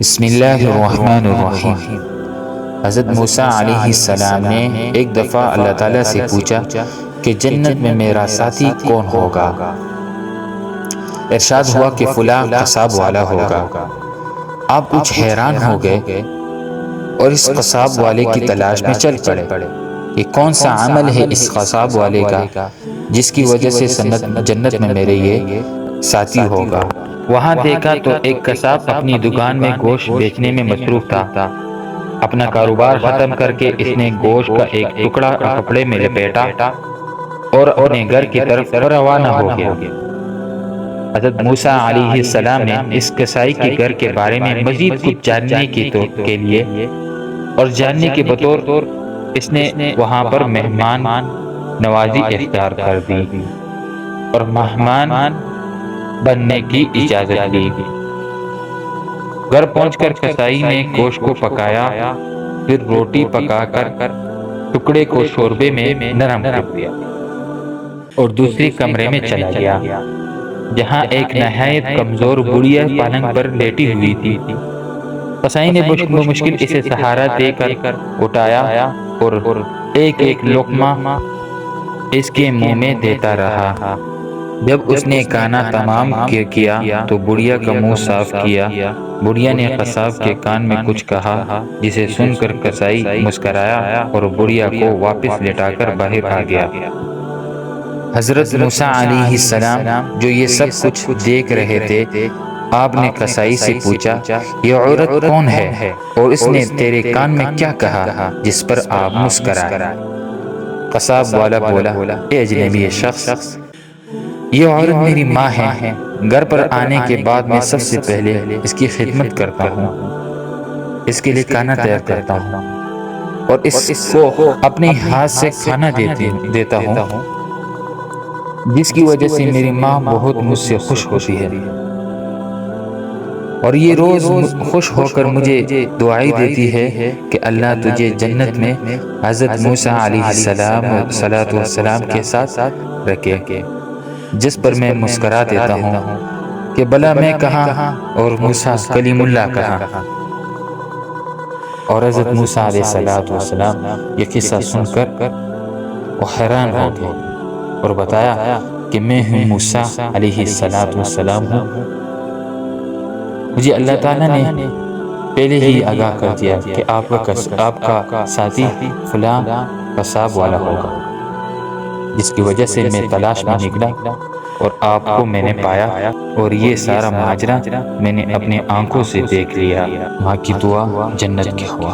بسم اللہ الرحمن الرحیم۔ حضرت موسیٰ علیہ السلام نے ایک دفعہ اللہ تعالیٰ سے پوچھا کہ جنت میں میرا ساتھی کون ہوگا؟ ارشاد ہوا کہ فلاں قصاب والا ہوگا۔ آپ کچھ حیران ہو گئے اور اس قصاب والے کی تلاش میں چل پڑے کہ کون سا عمل ہے اس قصاب والے کا جس کی وجہ سے جنت میں میرے یہ ساتھی ہوگا۔ وہاں دیکھا تو ایک قصاب اپنی دکان میں گوشت بیچنے میں مصروف تھا۔ اپنا کاروبار ختم کر کے اس نے گوشت کا ایک ٹکڑا کپڑے میں لپیٹا اور اپنے گھر کی طرف روانہ ہو گیا۔ حضرت موسیٰ علیہ السلام نے اس قصائی کے گھر کے بارے میں مزید کچھ جاننے کے لیے اور جاننے کے بطور اس نے وہاں پر مہمان نوازی اختیار کر دی اور مہمان بننے کی اجازت دی۔ گھر پہنچ کر قصائی نے گوشت کو پکایا، پھر روٹی پکا کر ٹکڑے کو شوربے میں نرم کر دیا اور دوسری کمرے میں چلا گیا جہاں ایک نہایت کمزور بڑھیا پلنگ پر لیٹی ہوئی تھی۔ قصائی نے بمشکل اسے سہارا دے کر اٹھایا اور ایک ایک لقمہ اس کے منہ میں دیتا رہا۔ جب اس نے کھانا تمام کیا تو بڑھیا کا منہ صاف کیا۔ بڑھیا نے قصاب کے کان میں کچھ کہا جسے سن کر قصائی مسکرایا اور بڑھیا کو واپس لٹا کر باہر آ گیا۔ حضرت موسیٰ علیہ السلام جو یہ سب کچھ دیکھ رہے تھے، آپ نے قصائی سے پوچھا یہ عورت کون ہے اور اس نے تیرے کان میں کیا کہا جس پر آپ مسکرائے؟ قصاب والا بولا، اے اجنبی شخص، یہ عورت میری ماں ہے۔ گھر پر آنے کے بعد میں سب سے پہلے اس کی خدمت کرتا ہوں، اس کے لیے کھانا تیار کرتا ہوں اور اس کو اپنے ہاتھ سے کھانا دیتا ہوں، جس کی وجہ سے میری ماں بہت مجھ سے خوش ہوتی ہے اور یہ روز خوش ہو کر مجھے دعائیں دیتی ہے کہ اللہ تجھے جنت میں حضرت موسیٰ علیہ السلام کے ساتھ رکھے، جس پر میں مسکرا دیتا ہوں کہ بھلا میں کہاں اور موسیٰ کلیم اللہ کہاں۔ اور حضرت موسیٰ علیہ السلام یہ قصہ سن کر وہ حیران ہو گئے اور بتایا کہ میں ہوں موسیٰ علیہ السلام ہوں۔ مجھے اللہ تعالیٰ نے پہلے ہی آگاہ کر دیا کہ آپ کا ساتھی فلاں قصاب والا ہوگا، جس کی وجہ سے میں تلاش میں نکلا اور آپ کو میں نے پایا اور یہ سارا ماجرا میں نے اپنے آنکھوں سے دیکھ لیا۔ ماں کی دعا جنت کے ہوا۔